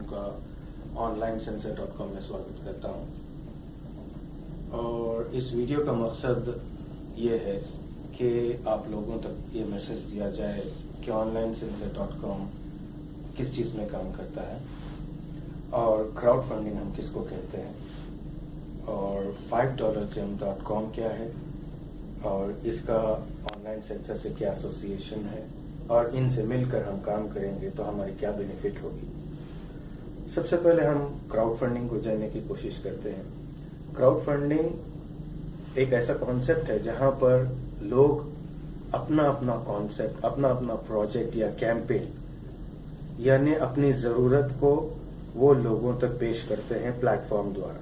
का onlinesensor.com में स्वागत करता हूँ। और इस वीडियो का मकसद ये है कि आप लोगों तक ये मैसेज दिया जाए कि onlinesensor.com किस चीज़ में काम करता है और क्राउड फंडिंग हम किसको कहते हैं और $5gem.com क्या है और इसका ऑनलाइन सेंसर से क्या एसोसिएशन है और इनसे मिलकर हम काम करेंगे तो हमारी क्या बेनिफिट होगी। सबसे पहले हम क्राउड फंडिंग को जानने की कोशिश करते हैं। क्राउड फंडिंग एक ऐसा कॉन्सेप्ट है जहां पर लोग अपना अपना कॉन्सेप्ट, अपना अपना प्रोजेक्ट या कैंपेन यानी अपनी जरूरत को वो लोगों तक पेश करते हैं प्लेटफॉर्म द्वारा।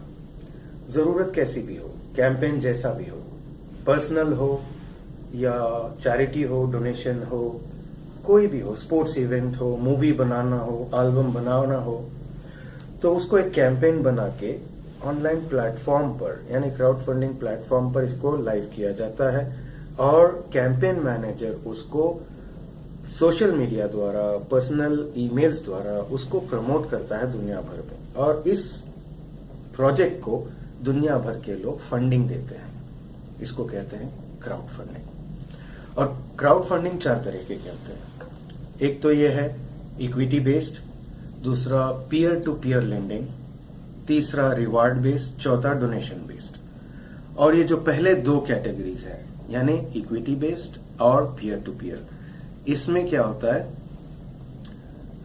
जरूरत कैसी भी हो, कैंपेन जैसा भी हो, पर्सनल हो या चैरिटी हो, डोनेशन हो, कोई भी हो, स्पोर्ट्स इवेंट हो, मूवी बनाना हो, एल्बम बनाना हो, तो उसको एक कैंपेन बना के ऑनलाइन प्लेटफॉर्म पर यानी क्राउड फंडिंग प्लेटफॉर्म पर इसको लाइव किया जाता है और कैंपेन मैनेजर उसको सोशल मीडिया द्वारा, पर्सनल ईमेल्स द्वारा उसको प्रमोट करता है दुनिया भर में और इस प्रोजेक्ट को दुनिया भर के लोग फंडिंग देते हैं। इसको कहते हैं क्राउड फंडिंग। और क्राउड फंडिंग 4 तरीके के होते हैं। एक तो ये है इक्विटी बेस्ड, दूसरा पीयर टू पीयर लेंडिंग, तीसरा रिवार्ड बेस्ड, चौथा डोनेशन बेस्ड। और ये जो पहले 2 कैटेगरीज हैं यानी इक्विटी बेस्ड और पीयर टू पीयर, इसमें क्या होता है,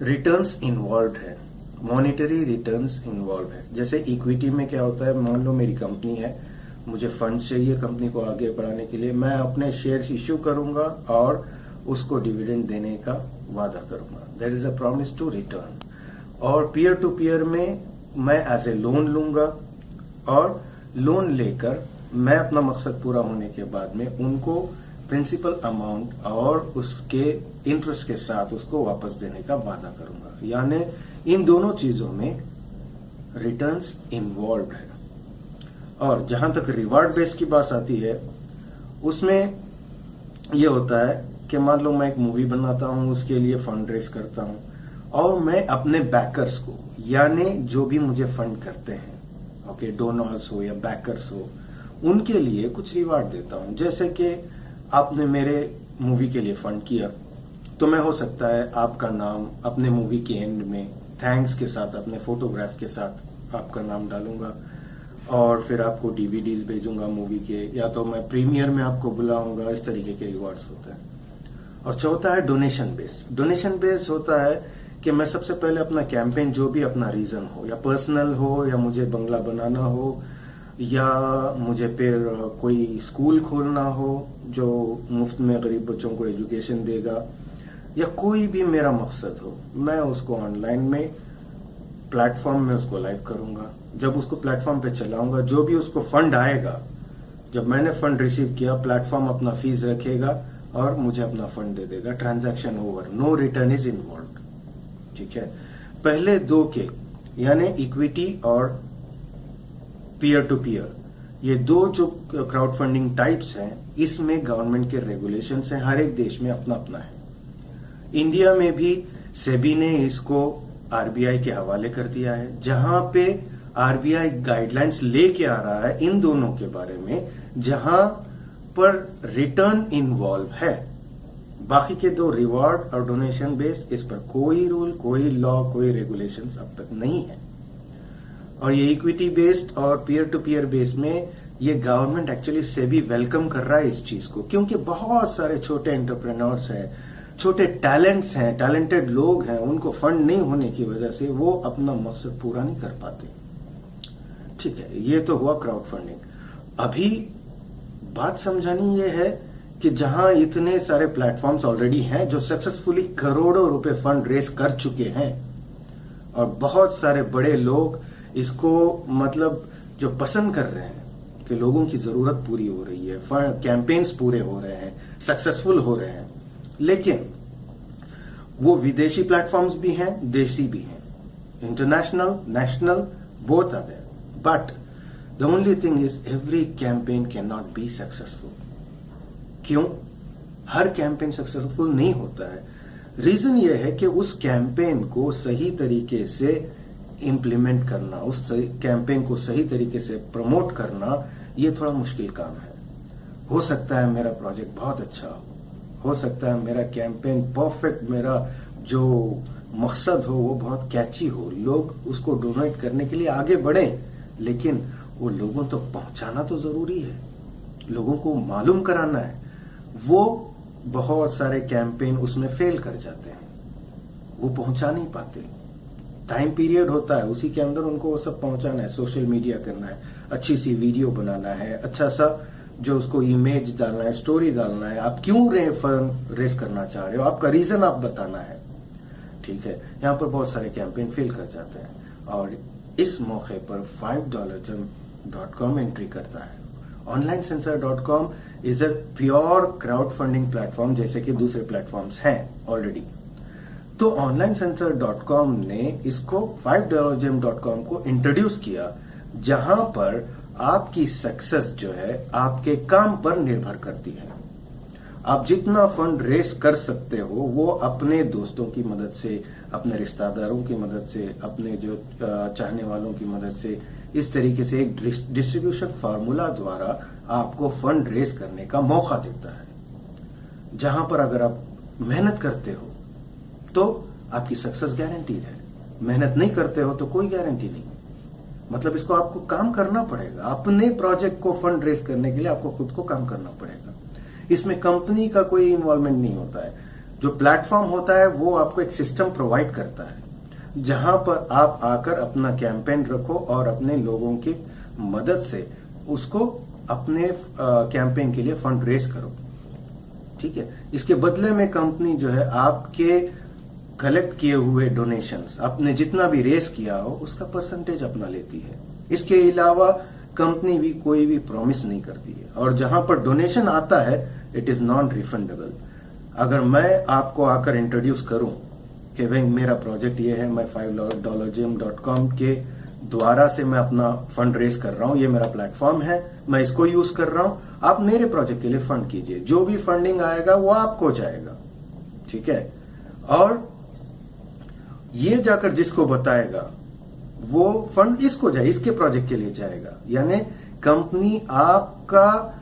रिटर्न्स इन्वॉल्व है, मॉनिटरी रिटर्न्स इन्वॉल्व है। जैसे इक्विटी में क्या होता है, मान लो मेरी कंपनी है, मुझे फंड चाहिए कंपनी को आगे बढ़ाने के लिए, मैं अपने शेयर्स इश्यू करूंगा और उसको डिविडेंड देने का वादा करूंगा। There is a promise to return. और पीयर टू पीयर में मैं एज ए लोन लूंगा और लोन लेकर मैं अपना मकसद पूरा होने के बाद में उनको प्रिंसिपल अमाउंट और उसके इंटरेस्ट के साथ उसको वापस देने का वादा करूंगा। यानी इन दोनों चीजों में रिटर्न्स इन्वॉल्व है। और जहां तक रिवार्ड बेस की बात आती है, उसमें यह होता है कि मान लो मैं एक मूवी बनाता हूं, उसके लिए फंड रेज करता हूं और मैं अपने बैकर्स को यानी जो भी मुझे फंड करते हैं, ओके, डोनर्स हो या बैकर्स हो, उनके लिए कुछ रिवार्ड देता हूं। जैसे कि आपने मेरे मूवी के लिए फंड किया तो मैं हो सकता है आपका नाम अपने मूवी के एंड में थैंक्स के साथ, अपने फोटोग्राफ के साथ आपका नाम डालूंगा और फिर आपको डीवीडीज भेजूंगा मूवी के, या तो मैं प्रीमियर में आपको बुलाऊंगा। इस तरीके के रिवार्ड्स होते हैं। और चौथा है डोनेशन बेस्ड। डोनेशन बेस्ड होता है कि मैं सबसे पहले अपना कैंपेन, जो भी अपना रीजन हो, या पर्सनल हो या मुझे बंगला बनाना हो या मुझे फिर कोई स्कूल खोलना हो जो मुफ्त में गरीब बच्चों को एजुकेशन देगा, या कोई भी मेरा मकसद हो, मैं उसको ऑनलाइन में प्लेटफॉर्म में उसको लाइव करूंगा। जब उसको प्लेटफॉर्म पे चलाऊंगा, जो भी उसको फंड आएगा, जब मैंने फंड रिसीव किया, प्लेटफॉर्म अपना फीस रखेगा और मुझे अपना फंड दे देगा। Transaction over, no return is involve. ठीक है। पहले 2 के यानी इक्विटी और पीयर टू पीयर, ये 2 जो क्राउड फंडिंग टाइप्स हैं, इसमें गवर्नमेंट के रेगुलेशंस हैं। हर एक देश में अपना अपना है। इंडिया में भी सेबी ने इसको आरबीआई के हवाले कर दिया है, जहां पे आरबीआई गाइडलाइंस लेके आ रहा है इन दोनों के बारे में, जहां पर रिटर्न इन्वॉल्व है। बाकी के 2 रिवार्ड और डोनेशन बेस्ड, इस पर कोई रूल, कोई लॉ, कोई रेगुलेशंस अब तक नहीं है। और ये इक्विटी बेस्ड और पीयर टू पीयर बेस्ड में ये गवर्नमेंट एक्चुअली सेबी वेलकम कर रहा है इस चीज को, क्योंकि बहुत सारे छोटे एंटरप्रेन्योर्स हैं, छोटे टैलेंट्स हैं, टैलेंटेड लोग हैं, उनको फंड नहीं होने की वजह से वो अपना मकसद पूरा नहीं कर पाते। ठीक है, ये तो हुआ क्राउड फंडिंग। अभी बात समझानी ये है कि जहां इतने सारे प्लेटफॉर्म्स ऑलरेडी हैं जो सक्सेसफुली करोड़ों रुपए फंड रेज कर चुके हैं और बहुत सारे बड़े लोग इसको मतलब जो पसंद कर रहे हैं कि लोगों की जरूरत पूरी हो रही है, कैंपेन्स पूरे हो रहे हैं, सक्सेसफुल हो रहे हैं। लेकिन वो विदेशी प्लेटफॉर्म्स भी हैं, देसी भी हैं, international, national, both are there. But the only thing is every campaign can not be successful. क्यों? हर कैंपेन सक्सेसफुल नहीं होता है। रीजन यह है कि उस कैंपेन को सही तरीके से इम्प्लीमेंट करना, उस कैंपेन को सही तरीके से प्रमोट करना, ये थोड़ा मुश्किल काम है। हो सकता है मेरा प्रोजेक्ट बहुत अच्छा हो सकता है मेरा कैंपेन परफेक्ट, मेरा जो मकसद हो वो बहुत कैची हो, लोग उसको डोनेट करने के लिए आगे बढ़े, लेकिन वो लोगों तक तो पहुंचाना तो जरूरी है, लोगों को मालूम कराना है। वो बहुत सारे कैंपेन उसमें फेल कर जाते हैं, वो पहुंचा नहीं पाते। टाइम पीरियड होता है, उसी के अंदर उनको वो सब पहुंचाना है, सोशल मीडिया करना है, अच्छी सी वीडियो बनाना है, अच्छा सा जो उसको इमेज डालना है, स्टोरी डालना है, आप क्यों फंड रेस करना चाह रहे हो, आपका रीजन आप बताना है। ठीक है, यहाँ पर बहुत सारे कैंपेन फेल कर जाते हैं और इस मौके पर $5 एंट्री करता है। onlinesensor.com is a pure crowd funding platform, जैसे कि दूसरे प्लेटफॉर्म्स हैं ऑलरेडी। तो onlinesensor.com ने इसको $5 को इंट्रोड्यूस किया, जहां पर आपकी सक्सेस जो है आपके काम पर निर्भर करती है। आप जितना फंड रेस कर सकते हो वो अपने दोस्तों की मदद से, अपने रिश्तेदारों की मदद से, अपने जो चाहने वालों की मदद से, इस तरीके से एक डिस्ट्रीब्यूशन फार्मूला द्वारा आपको फंड रेस करने का मौका देता है, जहां पर अगर आप मेहनत करते हो तो आपकी सक्सेस गारंटीड है, मेहनत नहीं करते हो तो कोई गारंटी नहीं। मतलब इसको आपको काम करना पड़ेगा, अपने प्रोजेक्ट को फंड रेस करने के लिए आपको खुद को काम करना पड़ेगा। इसमें कंपनी का कोई इन्वॉल्वमेंट नहीं होता है। जो प्लेटफॉर्म होता है वो आपको एक सिस्टम प्रोवाइड करता है, जहां पर आप आकर अपना कैंपेन रखो और अपने लोगों की मदद से उसको अपने कैंपेन के लिए फंड रेस करो। ठीक है, इसके बदले में कंपनी जो है आपके कलेक्ट किए हुए डोनेशंस, आपने जितना भी रेस किया हो उसका परसेंटेज अपना लेती है। इसके अलावा कंपनी भी कोई भी प्रॉमिस नहीं करती है, और जहां पर डोनेशन आता है इट इज नॉन रिफंडेबल। अगर मैं आपको आकर इंट्रोड्यूस करूं कि भाई मेरा प्रोजेक्ट ये है, मैं $5 के द्वारा से मैं अपना फंड रेस कर रहा हूं, ये मेरा प्लेटफॉर्म है, मैं इसको यूज कर रहा हूं, आप मेरे प्रोजेक्ट के लिए फंड कीजिए, जो भी फंडिंग आएगा वो आपको जाएगा। ठीक है, और ये जाकर जिसको बताएगा वो फंड इसको जाए, इसके प्रोजेक्ट के लिए जाएगा। यानी कंपनी आपका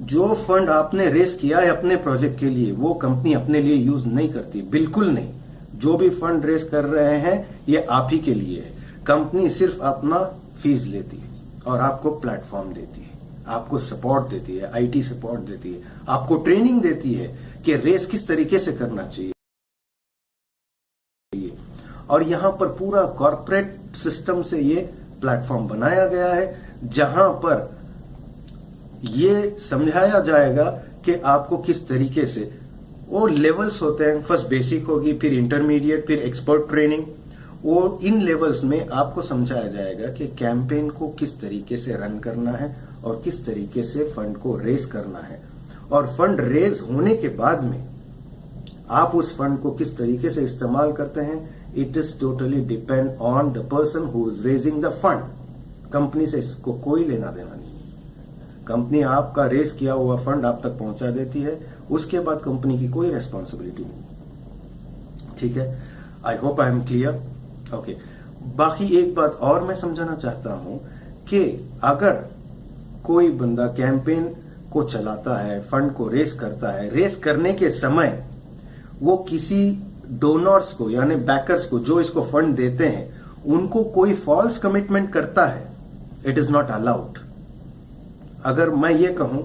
जो फंड आपने रेस किया है अपने प्रोजेक्ट के लिए, वो कंपनी अपने लिए यूज नहीं करती, बिल्कुल नहीं। जो भी फंड रेस कर रहे हैं ये आप ही के लिए है। कंपनी सिर्फ अपना फीस लेती है और आपको प्लेटफॉर्म देती है, आपको सपोर्ट देती है, आईटी सपोर्ट देती है, आपको ट्रेनिंग देती है कि रेस किस तरीके से करना चाहिए। और यहां पर पूरा कॉर्पोरेट सिस्टम से ये प्लेटफॉर्म बनाया गया है, जहां पर ये समझाया जाएगा कि आपको किस तरीके से, वो लेवल्स होते हैं, फर्स्ट बेसिक होगी, फिर इंटरमीडिएट, फिर एक्सपर्ट ट्रेनिंग। वो इन लेवल्स में आपको समझाया जाएगा कि कैंपेन को किस तरीके से रन करना है और किस तरीके से फंड को रेज करना है, और फंड रेज होने के बाद में आप उस फंड को किस तरीके से इस्तेमाल करते हैं, it is totally depend on the person who is raising the fund. Company से इसको कोई लेना देना नहीं। कंपनी आपका रेज किया हुआ फंड आप तक पहुंचा देती है, उसके बाद कंपनी की कोई रेस्पॉन्सिबिलिटी नहीं। ठीक है, I hope I am clear. Okay, बाकी एक बात और मैं समझाना चाहता हूं कि अगर कोई बंदा कैंपेन को चलाता है, फंड को रेस करता है, रेस करने के समय वो किसी डोनर्स को यानी बैकर्स को, जो इसको फंड देते हैं, उनको कोई फॉल्स कमिटमेंट करता है, इट इज नॉट अलाउड। अगर मैं ये कहूं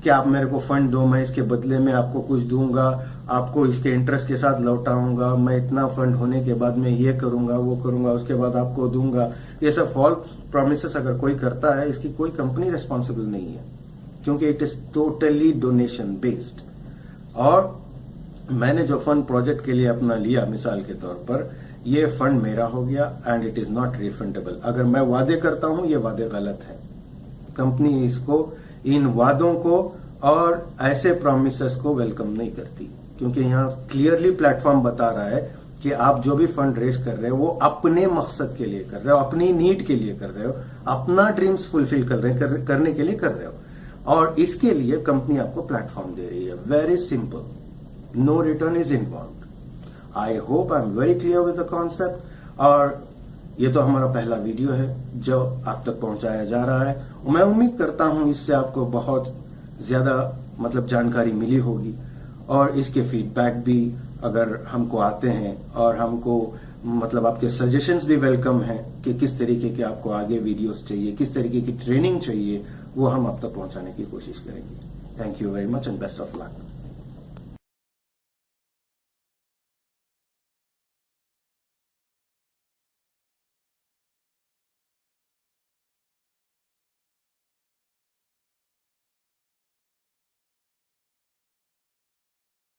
कि आप मेरे को फंड दो, मैं इसके बदले में आपको कुछ दूंगा, आपको इसके इंटरेस्ट के साथ लौटाऊंगा, मैं इतना फंड होने के बाद मैं ये करूंगा, वो करूंगा, उसके बाद आपको दूंगा, ये सब फॉल्स प्रॉमिसेस अगर कोई करता है, इसकी कोई कंपनी रिस्पॉन्सिबल नहीं है, क्योंकि it is totally donation based. और मैंने जो फंड प्रोजेक्ट के लिए अपना लिया, मिसाल के तौर पर, ये फंड मेरा हो गया and it is not refundable. अगर मैं वादे करता हूं, ये वादे गलत है। कंपनी इसको, इन वादों को और ऐसे प्रॉमिसेस को वेलकम नहीं करती, क्योंकि यहां क्लियरली प्लेटफॉर्म बता रहा है कि आप जो भी फंड रेज कर रहे हो वो अपने मकसद के लिए कर रहे हो, अपनी नीड के लिए कर रहे हो, अपना ड्रीम्स फुलफिल करने के लिए कर रहे हो, और इसके लिए कंपनी आपको प्लेटफॉर्म दे रही है। Very simple, no return is involved. I hope I'm very clear with the concept. और ये तो हमारा पहला वीडियो है जो आप तक पहुंचाया जा रहा है। मैं उम्मीद करता हूं इससे आपको बहुत ज्यादा मतलब जानकारी मिली होगी, और इसके फीडबैक भी अगर हमको आते हैं, और हमको मतलब आपके सजेशंस भी वेलकम हैं कि किस तरीके के आपको आगे वीडियोस चाहिए, किस तरीके की ट्रेनिंग चाहिए, वो हम आप तक पहुंचाने की कोशिश करेंगे। Thank you very much and best of luck.